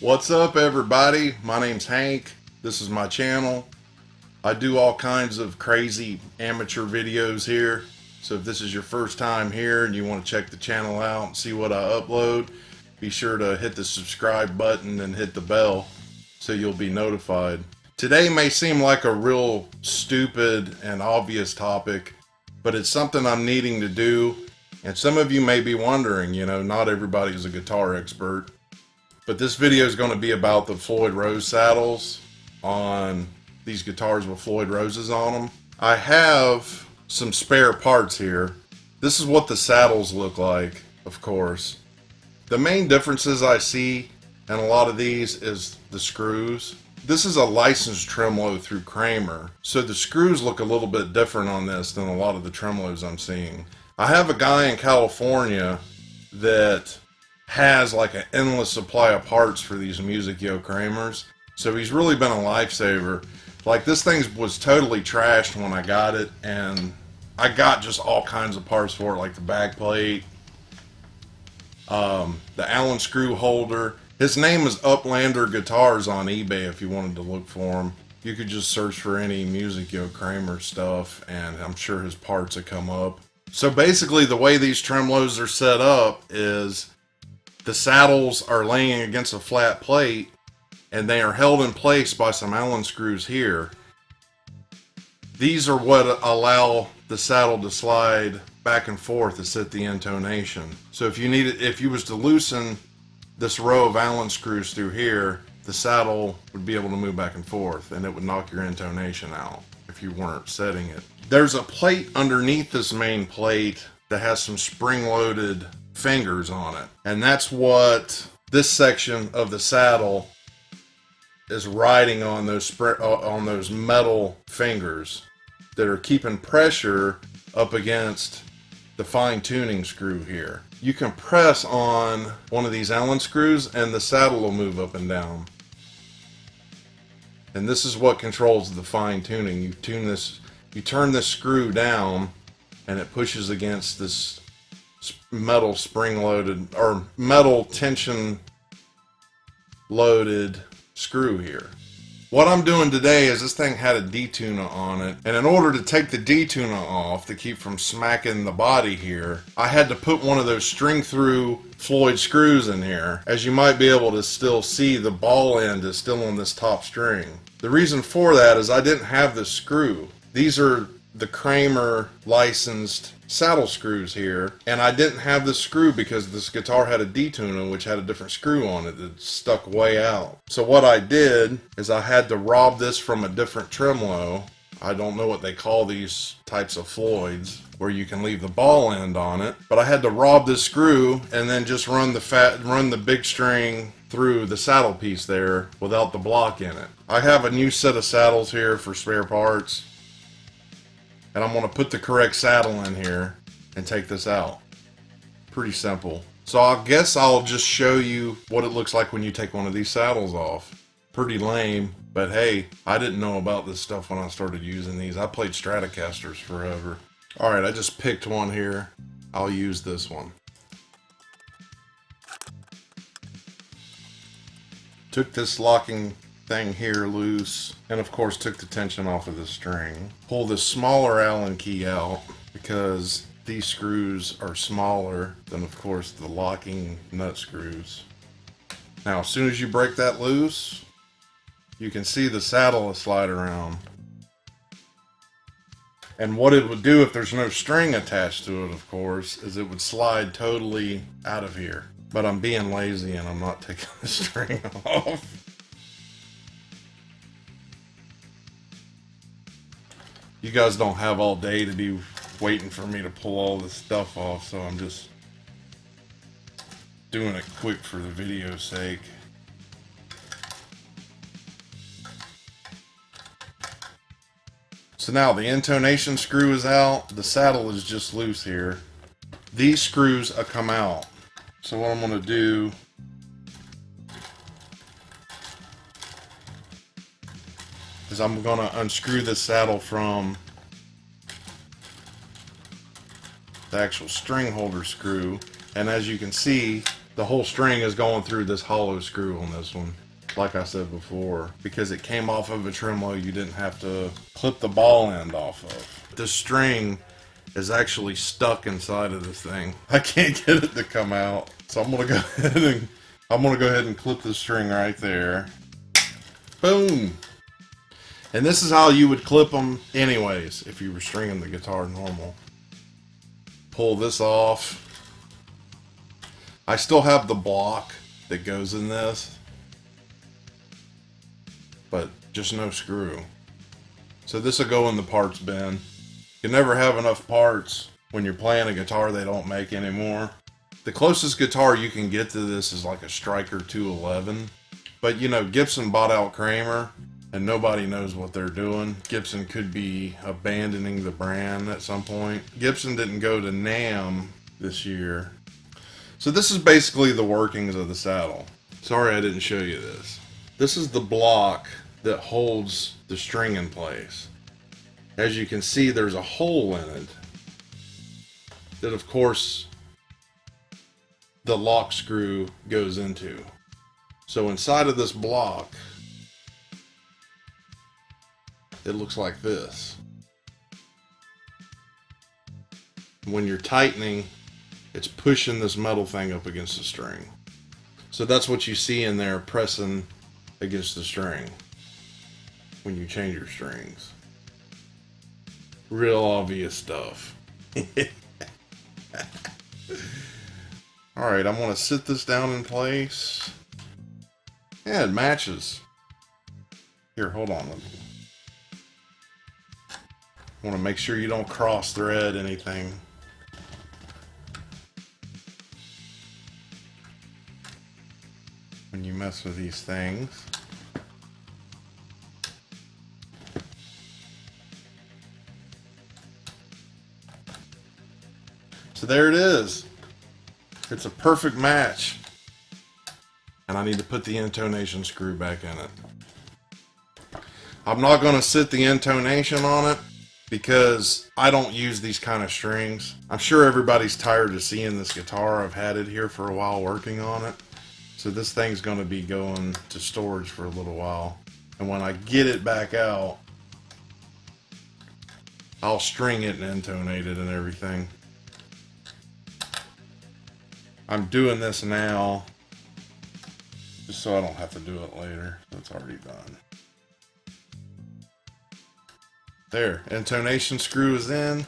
What's up, everybody? My name's Hank. This is my channel. I do all kinds of crazy amateur videos here. So if this is your first time here and you want to check the channel out and see what I upload, be sure to hit the subscribe button and hit the bell so you'll be notified. Today may seem like a real stupid and obvious topic, but it's something I'm needing to do. And some of you may be wondering, not everybody's a guitar expert. But this video is going to be about the Floyd Rose saddles on these guitars with Floyd Roses on them. I have some spare parts here. This is what the saddles look like, of course. The main differences I see in a lot of these is the screws. This is a licensed tremolo through Kramer, so the screws look a little bit different on this than a lot of the tremolos I'm seeing. I have a guy in California that has like an endless supply of parts for these Music Yo Kramers, so he's really been a lifesaver. Like, this thing was totally trashed when I got it, and I got just all kinds of parts for it, like the back plate, the Allen screw holder. His name is Uplander Guitars on eBay if you wanted to look for him. You could just search for any Music Yo Kramer stuff, and I'm sure his parts would come up. So basically, the way these tremolos are set up is the saddles are laying against a flat plate, and they are held in place by some Allen screws here. These are what allow the saddle to slide back and forth to set the intonation. So if you was to loosen this row of Allen screws through here, the saddle would be able to move back and forth, and it would knock your intonation out if you weren't setting it. There's a plate underneath this main plate that has some spring-loaded fingers on it, and that's what this section of the saddle is riding on, those metal fingers that are keeping pressure up against the fine-tuning screw here. You can press on one of these Allen screws and the saddle will move up and down, and this is what controls the fine-tuning. You turn this screw down and it pushes against this metal spring-loaded or metal tension loaded screw here. What I'm doing today is this thing had a detuner on it, and in order to take the detuner off to keep from smacking the body here, I had to put one of those string through Floyd screws in here. As you might be able to still see, the ball end is still on this top string. The reason for that is I didn't have this screw. These are the Kramer licensed saddle screws here, and I didn't have this screw because this guitar had a detuner which had a different screw on it that stuck way out. So what I did is I had to rob this from a different tremolo. I don't know what they call these types of Floyds where you can leave the ball end on it, but I had to rob this screw and then just run the big string through the saddle piece there without the block in it. I have a new set of saddles here for spare parts, and I'm going to put the correct saddle in here and take this out. Pretty simple. So I guess I'll just show you what it looks like when you take one of these saddles off. Pretty lame, but hey, I didn't know about this stuff when I started using these. I played Stratocasters forever. Alright, I just picked one here. I'll use this one. Took this locking thing here loose, and of course took the tension off of the string. Pull this smaller Allen key out because these screws are smaller than, of course, the locking nut screws. Now as soon as you break that loose, you can see the saddle will slide around. And what it would do if there's no string attached to it, of course, is it would slide totally out of here. But I'm being lazy and I'm not taking the string off. You guys don't have all day to be waiting for me to pull all this stuff off, so I'm just doing it quick for the video's sake. So now the intonation screw is out, the saddle is just loose here. These screws come out. So what I'm going to do is I'm going to unscrew the saddle from the actual string holder screw, and as you can see, The whole string is going through this hollow screw on this one, like I said before, because it came off of a tremolo. You didn't have to clip the ball end off of. The string is actually stuck inside of this thing. I can't get it to come out, so I'm gonna go ahead and clip the string right there. Boom. And this is how you would clip them anyways if you were stringing the guitar normal. Pull this off. I still have the block that goes in this, but just no screw. So this will go in the parts bin. You never have enough parts when you're playing a guitar they don't make anymore. The closest guitar you can get to this is like a Striker 211. But you know, Gibson bought out Kramer, and nobody knows what they're doing. Gibson could be abandoning the brand at some point. Gibson didn't go to NAMM this year. So this is basically the workings of the saddle. Sorry I didn't show you this. This is the block that holds the string in place. As you can see, there's a hole in it that, of course, the lock screw goes into. So inside of this block, it looks like this. When you're tightening, it's pushing this metal thing up against the string. So that's what you see in there pressing against the string when you change your strings. Real obvious stuff. Alright, I'm going to sit this down in place. Yeah, it matches. Here, hold on. I want to make sure you don't cross thread anything. When you mess with these things. So there it is. It's a perfect match. And I need to put the intonation screw back in it. I'm not going to sit the intonation on it because I don't use these kind of strings. I'm sure everybody's tired of seeing this guitar. I've had it here for a while working on it. So this thing's going to be going to storage for a little while. And when I get it back out, I'll string it and intonate it and everything. I'm doing this now just so I don't have to do it later. It's already done. There, intonation screw is in.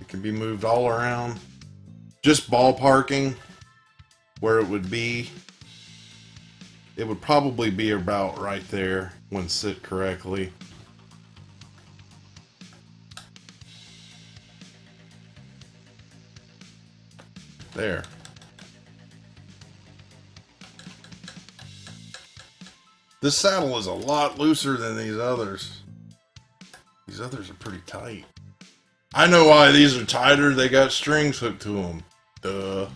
It can be moved all around. Just ballparking where it would be. It would probably be about right there when sit correctly. There. This saddle is a lot looser than these others. These others are pretty tight. I know why these are tighter. They got strings hooked to them. Duh.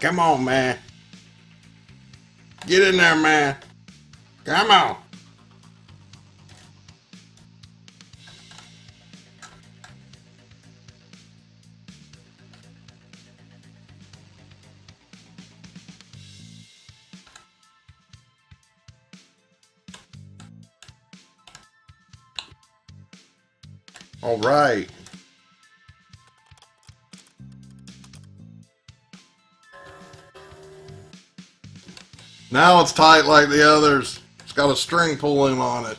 Come on, man. Get in there, man. Come on. All right. Now it's tight like the others. It's got a string pulling on it.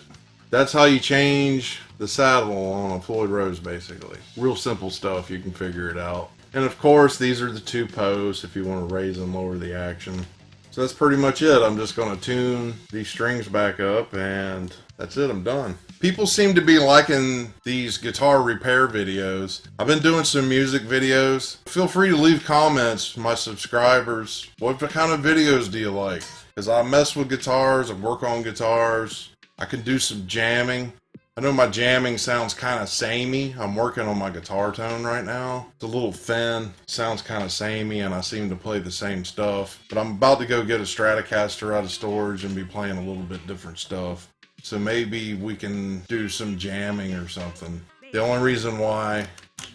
That's how you change the saddle on a Floyd Rose, basically. Real simple stuff. You can figure it out. And of course, these are the two posts if you want to raise and lower the action. So that's pretty much it. I'm just going to tune these strings back up and that's it. I'm done. People seem to be liking these guitar repair videos. I've been doing some music videos. Feel free to leave comments, my subscribers. What kind of videos do you like? Because I mess with guitars, I work on guitars. I can do some jamming. I know my jamming sounds kind of samey. I'm working on my guitar tone right now. It's a little thin, sounds kind of samey, and I seem to play the same stuff. But I'm about to go get a Stratocaster out of storage and be playing a little bit different stuff. So maybe we can do some jamming or something. The only reason why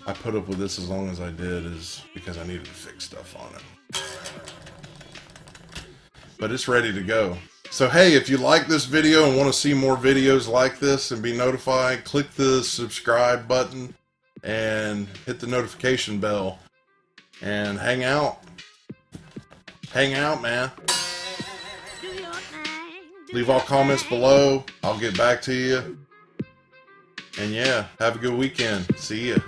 I put up with this as long as I did is because I needed to fix stuff on it. But it's ready to go. So hey, if you like this video and want to see more videos like this and be notified, click the subscribe button and hit the notification bell and hang out. Hang out, man. Leave all comments below. I'll get back to you. And yeah, have a good weekend. See ya.